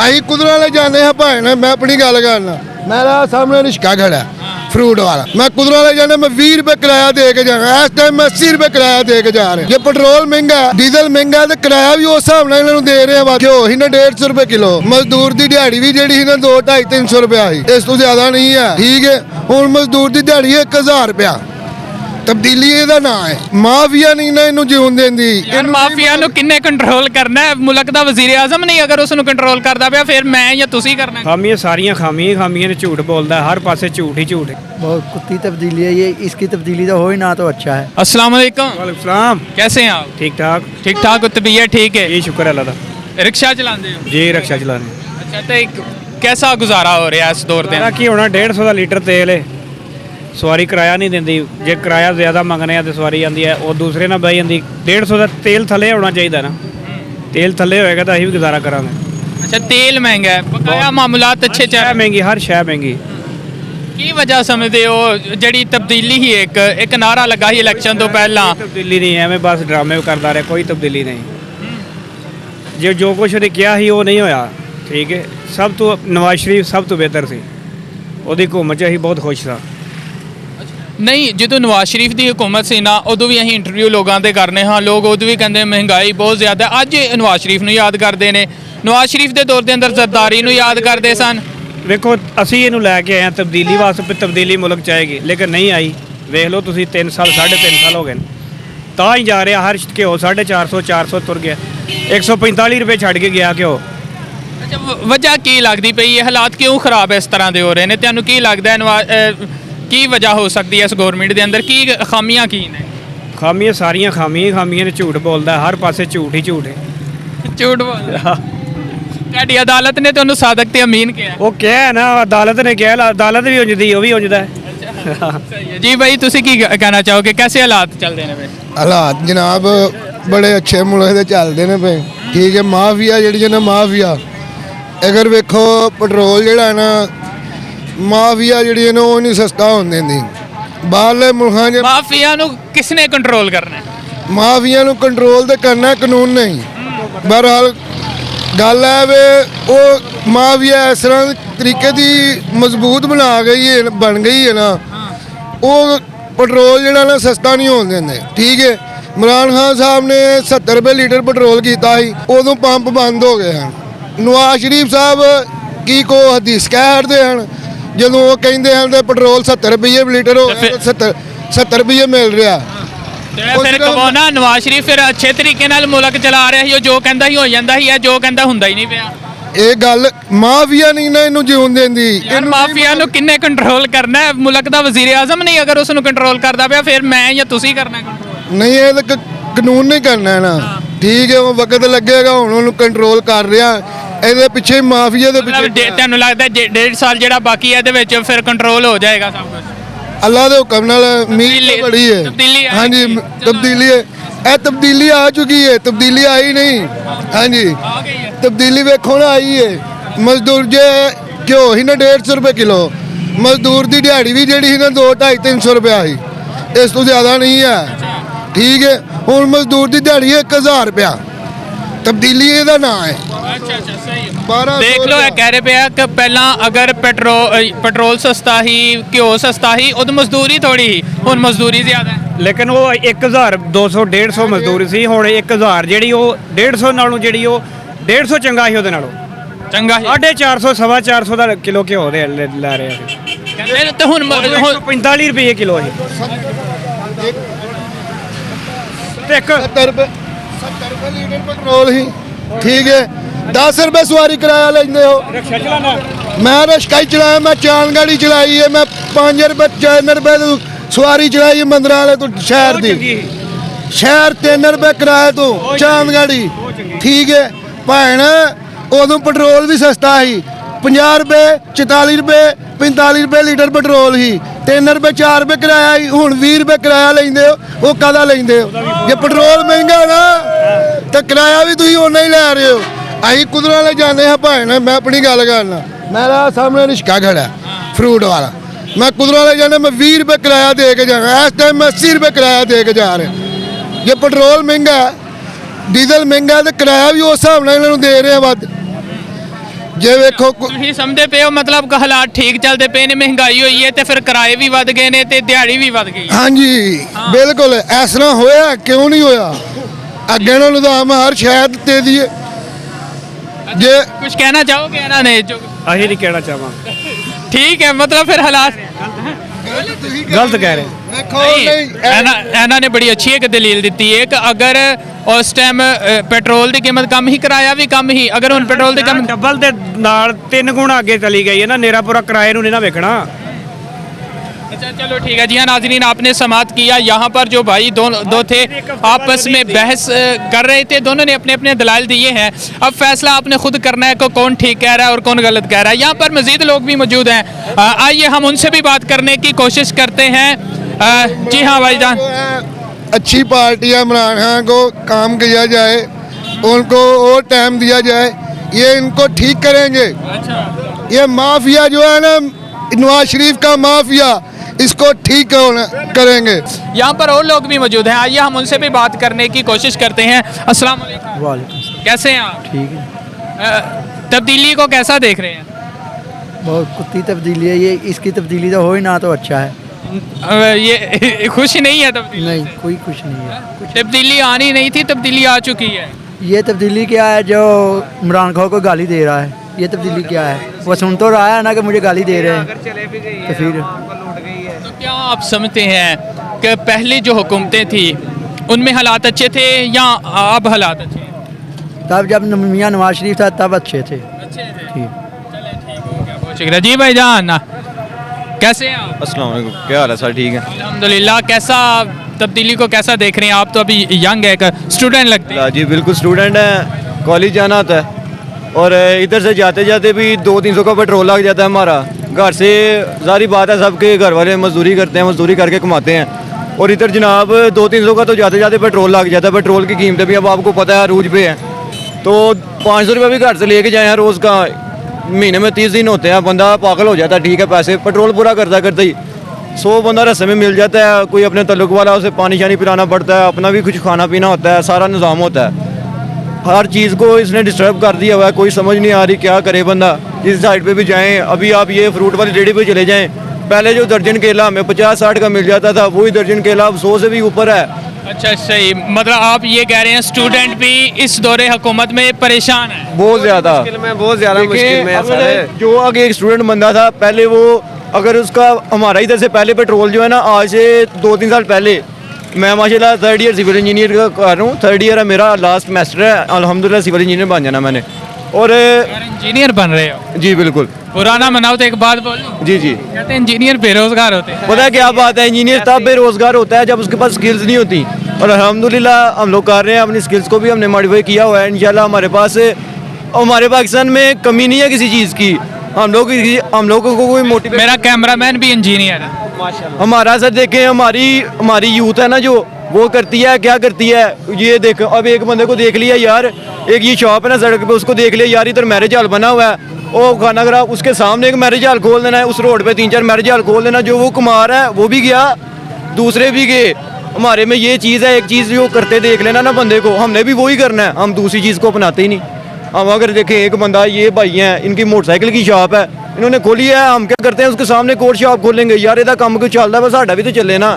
ਅਸੀਂ ਕੁਦਰਾਲੇ ਜਾਂਦੇ ਹਾਂ ਭਾਣ ਮੈਂ ਆਪਣੀ ਗੱਲ ਕਰਨਾ ਮੇਰਾ ਸਾਹਮਣੇ ਰਿਸ਼ਕਾ ਖੜਾ फ्रूट वाला मैं कुदराले जाने में 20 रुपए किराया दे के जाना इस टाइम मैं 80 रुपए किराया दे के जा रहे ये पेट्रोल महंगा डीजल महंगा तो किराया भी उस हिसाब नाल इन्हां नूं दे रहे हैं घ्यो ही ना 150 रुपए किलो मजदूर दी दिहाड़ी भी जिहड़ी ही ना 200-250-300 रुपया ही इस तो ज्यादा नहीं है ठीक है हुण मजदूर दी दिहाड़ी 1000 रुपया तब्दीली ਇਹਦਾ ਨਾਂ ਹੈ ਮਾਫੀਆ ਨਹੀਂ ਨਾ ਇਹਨੂੰ ਜਿਉਣ ਦਿੰਦੀ ਯਾਰ ਮਾਫੀਆ ਨੂੰ ਕਿੰਨੇ ਕੰਟਰੋਲ ਕਰਨਾ ਹੈ ਮੁਲਕ ਦਾ ਵਜ਼ੀਰ ਆਜ਼ਮ ਨਹੀਂ ਅਗਰ ਉਸ ਨੂੰ ਕੰਟਰੋਲ ਕਰਦਾ ਪਿਆ ਫਿਰ ਮੈਂ ਜਾਂ ਤੁਸੀਂ ਕਰਨਾ ਖਾਮੀਆਂ ਸਾਰੀਆਂ ਖਾਮੀਆਂ ਨੇ ਝੂਠ ਬੋਲਦਾ ਹਰ ਪਾਸੇ ਝੂਠ ਹੀ ਝੂਠ है बहुत कुत्ती तब्दीली है ये इसकी तब्दीली तो हो ही ना तो अच्छा है। अस्सलाम वालेकुम। वालेकुम सलाम। कैसे हैं आप? ठीक ठाक तबीयत ठीक है जी शुक्र है अल्लाह दा। रिक्शा चलाते हो? जी रिक्शा चलाने। अच्छा तो कैसा गुजारा हो रहा है इस दौर में? की होना 150 का लीटर तेल है सवारी किराया नहीं देंदी जे किराया ज़्यादा मंगने तो सवारी आती है और दूसरे ना बह जाती 150 का तेल थले होना चाहिए ना तेल थले होएगा तो अभी भी गुजारा करांगे। अच्छा तेल महंगा है बकाया मामलात अच्छे चल महंगी हर शय महंगी की वजह समझते हो जड़ी तब्दीली ही एक नारा लगा ही इलेक्शन तो पहला तब्दीली नहीं है मैं बस ड्रामे करता रहा कोई तब्दीली नहीं जो कुछ उन्हें किया ही वो नहीं होया ठीक है सब तो नवाज शरीफ सब तो बेहतर सी ਉਹਦੀ हुकूमत ਅਸੀਂ बहुत खुश था नहीं जो नवाज शरीफ की हुकूमत से ना उदों भी अं इंटरव्यू लोगों के करने हाँ लोग उदों भी कहते महंगाई बहुत ज़्यादा अज नवाज शरीफ को याद करते हैं नवाज शरीफ के दौर के अंदर जरदारी याद करते सन देखो असी इनू लैके आए तब्दीली वास्ते तब्दीली मुल्क चाहेगी लेकिन नहीं आई वेख लो तुम 3 साल 3.5 साल हो गए तो ही जा रहा हर घ्यो 450 तुर गया 145 रुपये छड़ के गया घ्यो। अच्छा वजह की लगती पई है हालात क्यों खराब इस तरह के हो रहे हैं तेनों की लगता है नवाज की वजह हो सकती है इस गौरमेंट के अंदर की खामियां की ने? खामियां सारियां खामियां ने झूठ बोलता हर पासे झूठ ही झूठ है झूठ बोल ਤੁਹਾਡੀ अदालत ने तुहानू सादक ते अमीन किया वो क्या है ना अदालत ने क्या अदालत भी उंजदी वो भी उंजदा है। जी भाई तुसी की कहना चाहोगे कैसे हालात चल रहे हैं? हालात जनाब बड़े अच्छे मुल्क दे चलदे ने पे ठीक है माफिया जिहड़ी ना माफिया अगर वेखो पेट्रोल जिहड़ा ना माफिया जिहड़ी ना वो नहीं सस्ता होण दिंदी बाहरले मुल्कां 'च माफिया नू किसने कंट्रोल करना है? माफिया नू कंट्रोल तो करना कानून नहीं बहरहाल गल है वे वो माफिया इस तरह तरीके की मजबूत बन गई है ना वो पेट्रोल जिहड़ा ना सस्ता नहीं होण दिंदे ठीक है। इमरान खान साहब ने 70 रुपये लीटर पेट्रोल किया ही उदों पंप बंद हो गए हैं। नवाज शरीफ साहब की को हदीस कह हटते हैं ਜਦੋਂ ਉਹ ਕਹਿੰਦੇ ਹਨ ਤੇ ਪੈਟਰੋਲ 70 ਰੁਪਏ ਲੀਟਰ ਹੋ ਗਿਆ 70 ਰੁਪਏ ਮਿਲ ਰਿਹਾ ਫਿਰ ਕਬੋਨਾ ਨਵਾਜ਼ ਸ਼ਰੀਫ ਫਿਰ ਅੱਛੇ ਤਰੀਕੇ ਨਾਲ ਮੁਲਕ ਚਲਾ ਰਿਹਾ ਸੀ ਉਹ ਜੋ ਕਹਿੰਦਾ ਹੀ ਹੋ ਜਾਂਦਾ ਸੀ ਜੋ ਕਹਿੰਦਾ ਹੁੰਦਾ ਹੀ ਨਹੀਂ ਪਿਆ ਇਹ ਗੱਲ ਮਾਫੀਆ ਨਹੀਂ ਨਾ ਇਹਨੂੰ ਜਿਉਣ ਦਿੰਦੀ ਯਾਰ ਮਾਫੀਆ ਨੂੰ ਕਿੰਨੇ ਕੰਟਰੋਲ ਕਰਨਾ ਹੈ ਮੁਲਕ ਦਾ ਵਜ਼ੀਰ ਆਜ਼ਮ ਨਹੀਂ ਅਗਰ ਉਸ ਨੂੰ ਕੰਟਰੋਲ ਕਰਦਾ ਪਿਆ ਫਿਰ ਮੈਂ ਜਾਂ ਤੁਸੀਂ ਕਰਨਾ ਕੰਟਰੋਲ ਨਹੀਂ ਇਹ ਤਾਂ ਕਾਨੂੰਨ ਨਹੀਂ ਕਰਨਾ ਨਾ ਠੀਕ ਹੈ ਉਹ ਵਕਤ ਲੱਗੇਗਾ ਹੁਣ ਉਹਨੂੰ ਕੰਟਰੋਲ ਕਰ ਰਿਹਾ ਇਹਦੇ ਪਿੱਛੇ ਮਾਫੀਆ ਦੇ ਪਿੱਛੇ ਤੁਹਾਨੂੰ ਲੱਗਦਾ 1.5 ਸਾਲ ਜਿਹੜਾ ਬਾਕੀ ਹੈ ਇਹਦੇ ਵਿੱਚ ਫਿਰ ਕੰਟਰੋਲ ਹੋ ਜਾਏਗਾ ਸਭ ਕੁਝ ਅੱਲਾਹ ਦੇ ਹੁਕਮ ਨਾਲ ਉਮੀਦ ਬੜੀ ਹੈ ਹਾਂਜੀ ਤਬਦੀਲੀ ਹੈ ਇਹ ਤਬਦੀਲੀ ਆ ਚੁੱਕੀ ਹੈ ਤਬਦੀਲੀ ਆਈ ਨਹੀਂ ਹਾਂਜੀ ਤਬਦੀਲੀ ਵੇਖੋ ਨਾ ਆਈ ਹੈ ਮਜ਼ਦੂਰ ਜੇ ਘਿਓ ਹੀ ਨਾ 150 रुपये किलो ਮਜ਼ਦੂਰ ਦੀ ਦਿਹਾੜੀ ਵੀ ਜਿਹੜੀ ਸੀ ਨਾ 200-250-300 रुपया ਸੀ ਇਸ ਤੋਂ ਜ਼ਿਆਦਾ ਨਹੀਂ ਹੈ ਠੀਕ ਹੈ ਹੁਣ ਮਜ਼ਦੂਰ ਦੀ ਦਿਹਾੜੀ 1000 रुपया ਤਬਦੀਲੀ ਇਹਦਾ ਨਾਂ ਹੈ। अच्छा सही देख लो कह रहे पे कि पहला अगर पेट्रोल सस्ता ही घ्यो सस्ता ही उद मजदूरी थोड़ी ही हुण मजदूरी ज्यादा है लेकिन वो 1200 150 मजदूरी सी हुण 1000 ਜਿਹੜੀ ਉਹ 150 ਨਾਲੋਂ ਜਿਹੜੀ ਉਹ 150 ਚੰਗਾ ਸੀ ਉਹਦੇ ਨਾਲੋਂ ਚੰਗਾ 450 450 ਦਾ ਕਿਲੋ ਘਿਓ ਦੇ ਲੈ ਰਹੇ ਆ ਕਹਿੰਦੇ ਤੇ ਹੁਣ 45 ਰੁਪਏ ਕਿਲੋ ਹੈ ਤੇ 70 रुपये लीटर पेट्रोल ही ठीक है 10 रुपये सवारी किराया लेंदे हो रिक्शा चलाना मैं रिक्शा ही चलाया मैं चांद गाड़ी चलाई है मैं 5 रुपये 4 रुपये सवारी चलाई है मंदिर वाले तो शहर की शहर 3 रुपये किराए तो चांद गाड़ी ठीक है भैन उदों पेट्रोल भी सस्ता ही 50 रुपये 44 रुपये 45 रुपये लीटर पेट्रोल ही 3 रुपये 4 रुपये किराया ही हुण 20 रुपये किराया लेंदे हो वो काहदा लेंदे हो जे पेट्रोल महंगा ना तो किराया भी तुसीं उन्ना ही लै रहे हो। ਅਸੀਂ ਕੁਦਰਾਲੇ ਜਾਂਦੇ ਹਾਂ ਭਾਣ ਮੈਂ ਆਪਣੀ ਗੱਲ ਕਰਨਾ ਮੇਰਾ ਸਾਹਮਣੇ ਰਿਸ਼ਕਾ ਖੜਾ ਫਰੂਟ ਵਾਲਾ ਮੈਂ ਕੁਦਰਾਲੇ ਜਾਂਦੇ ਮੈਂ 20 रुपये किराया दे के जाना इस टाइम मैं 80 रुपये किराया दे के जा रहे जे पेट्रोल महंगा डीजल महंगा तो किराया भी उस हिसाब नाल इन्हां नूं दे रहे हैं वध ਜੇ ਵੇਖੋ ਤੁਸੀਂ ਸਮਝਦੇ ਪਏ ਹੋ ਮਤਲਬ ਕਿ ਹਾਲਾਤ ਠੀਕ ਚੱਲਦੇ ਪਏ ਨੇ, ਮਹਿੰਗਾਈ ਹੋਈ ਹੈ ਤੇ ਫਿਰ ਕਿਰਾਏ ਵੀ ਵੱਧ ਗਏ ਨੇ ਤੇ ਦਿਹਾੜੀ ਵੀ ਵੱਧ ਗਈ ਹੈ। ਹਾਂਜੀ ਬਿਲਕੁਲ ਇਸ ਤਰ੍ਹਾਂ ਹੋਇਆ, ਕਿਉਂ ਨਹੀਂ ਹੋਇਆ? ਅੱਗੇ ਨੂੰ ਨਿਜ਼ਾਮ ਹਰ ਸ਼ਹਿਰ ਤੇ ਦੀ ਜੇ ਕੁਝ ਕਹਿਣਾ ਚਾਹੋਗੇ ਇਹਨਾਂ ਨੇ ਜੋ ਅਸੀਂ ਨਹੀਂ ਕਹਿਣਾ ਚਾਹਾਂਗੇ, ਠੀਕ ਹੈ ਮਤਲਬ ਫਿਰ ਹਾਲਾਤ ਗਲਤ ਕਹਿ ਰਹੇ। ਵੇਖੋ ਨਹੀਂ, ਨਹੀਂ ਇਹਨਾਂ ਨੇ ਬੜੀ ਅੱਛੀ ਇੱਕ ਦਲੀਲ ਦਿੱਤੀ ਹੈ ਕਿ ਅਗਰ ਉਸ ਟਾਈਮ ਪੈਟਰੋਲ ਦੀ ਕੀਮਤ ਕਮ ਹੀ, ਕਿਰਾਇਆ ਵੀ ਕਮ ਹੀ, ਅगर ਹੁਣ ਪੈਟਰੋਲ ਦੀ ਕੀਮਤ ਡਬਲ ਦੇ ਨਾਲ 3 ਗੁਣਾ ਅੱਗੇ ਚਲੀ ਗਈ ਹੈ ਨਾ, नेरा पूरा किराए ਨੂੰ ਨਹੀਂ ਨਾ ਵੇਖਣਾ। अच्छा चलो ठीक है जी हाँ नाज़रीन, आपने समाप्त किया। यहाँ पर जो भाई दो थे आपस में बहस कर रहे थे, दोनों ने अपने अपने दलाल दिए हैं। अब फैसला आपने खुद करना है कि कौन ठीक कह रहा है और कौन गलत कह रहा है। यहाँ पर मज़ीद लोग भी मौजूद हैं, आइए हम उनसे भी बात करने की कोशिश करते हैं। जी हाँ भाईजान, अच्छी पार्टियां इमरान खान को काम किया जाए, उनको और टाइम दिया जाए, ये इनको ठीक करेंगे। अच्छा ये माफिया जो है ना, नवाज शरीफ का माफिया, इसको ठीक करेंगे। यहाँ पर और लोग भी मौजूद हैं, आइए हम उनसे भी बात करने की कोशिश करते हैं। अस्सलाम वालेकुम, वालेकुम कैसे हैं आप? ठीक है, तब्दीली को कैसा देख रहे हैं? बहुत कुत्ती तब्दीली है ये, इसकी तब्दीली तो हो ही ना तो अच्छा है। ये खुशी नहीं है तब्दीली नहीं से? कोई कुछ नहीं है। तब्दीली आनी नहीं थी, तब्दीली आ चुकी है। ये तब्दीली क्या है जो इमरान खान को गाली दे रहा है, ये तब्दीली क्या है? वो सुन तो रहा है ना कि मुझे गाली दे रहे हैं, तो फिर तो क्या आप समझते हैं कि पहले जो हुकूमतें थी उनमें हालात अच्छे थे या अब हालात अच्छे हैं? तब जब मियाँ नवाज शरीफ था तब अच्छे थे। अच्छे थे। ठीक, चलें ठीक हो गया, बहुत शुक्रिया जी भाईजान। कैसे हैं आप? अस्सलाम वालेकुम, क्या हाल है सर? ठीक है अल्हम्दुलिल्लाह। कैसा तब्दीली को कैसा देख रहे हैं आप? तो अभी यंग है, एक स्टूडेंट लगते हैं। जी बिल्कुल स्टूडेंट है, कॉलेज जाना होता है और इधर से जाते जाते भी 200-300 का पेट्रोल लग जाता है हमारा। घर से जारी बात है, सबके घर वाले मजदूरी करते हैं, मजदूरी करके कमाते हैं और इधर जनाब 200-300 का तो जाते जाते पेट्रोल लग जाता है। पेट्रोल की कीमतें भी अब आपको पता है अरूज पे है, तो 500 रुपये भी घर से लेके जाए हैं रोज़ का, महीने में 30 दिन होते हैं, बंदा पागल हो जाता है। ठीक है, पैसे पेट्रोल पूरा करता करता ही 100 बंदा रस्ते में मिल जाता है, कोई अपने तल्लुक वाला उसे पानी शानी पिलाना पड़ता है, अपना भी कुछ खाना पीना होता है, सारा निज़ाम होता है। हर चीज़ को इसने डिस्टर्ब कर दिया हुआ है, कोई समझ नहीं आ रही क्या करे बंदा। जिस साइड पे भी जाएं, अभी आप ये फ्रूट वाली रेडी पे चले जाएं, पहले जो दर्जन केला हमें 50-60 का मिल जाता था, वही दर्जन केला अब 100 से भी ऊपर है। अच्छा सही, मतलब आप ये कह रहे हैं स्टूडेंट भी इस दौरे हुकूमत में परेशान है? बहुत ज़्यादा बहुत ज़्यादा मुश्किल में है सर। जो आगे एक स्टूडेंट बंदा था पहले, वो अगर उसका हमारा इधर से पहले पेट्रोल जो है ना, आज से 2-3 साल पहले, मैं माशाल्लाह 3rd ईयर सिविल इंजीनियर का कर रहा हूँ, 3rd ईयर है मेरा, लास्ट सेमेस्टर है, अल्हम्दुलिल्लाह सिविल इंजीनियर बन जाना मैंने। और इंजीनियर बन रहे हो? जी बिल्कुल। पुराना मनाओ तो एक बात बोलूं, जी जी, कहते हैं इंजीनियर बेरोजगार होते हैं। पता है क्या बात है, इंजीनियर तब बेरोजगार होता है जब उसके पास स्किल्स नहीं होती, और अल्हम्दुलिल्लाह हम लोग कर रहे हैं, अपनी स्किल्स को भी हमने मॉडिफाई किया हुआ है इंशाल्लाह। हमारे पाकिस्तान में कमी नहीं है किसी चीज़ की, हम लोगों को कोई मोटिवेट। मेरा कैमरामैन भी इंजीनियर है। हमारा सर देखें, हमारी यूथ है ना जो, वो करती है, क्या करती है, ये देख, अब एक बंदे को देख लिया यार, एक ये शॉप है ना सड़क पे, उसको देख लिया यार, इधर मैरिज हॉल बना हुआ है, वो खाना खराब, उसके सामने एक मैरिज हॉल खोल देना है, उस रोड पे 3-4 मैरिज हॉल खोल देना। जो वो कुमार है वो भी गया, दूसरे भी गए। हमारे में ये चीज़ है, एक चीज़ जो करते देख लेना ना बंदे को, हमने भी वही करना है, हम दूसरी चीज़ को अपनाते ही नहीं। हम अगर देखें, एक बंदा, ये भाई हैं, इनकी मोटरसाइकिल की शॉप है, इन्होंने खोली है, हम क्या करते हैं उसके सामने कोट शॉप खोलेंगे, यार इधर काम कुछ चलता है, बस साडा भी तो चले ना।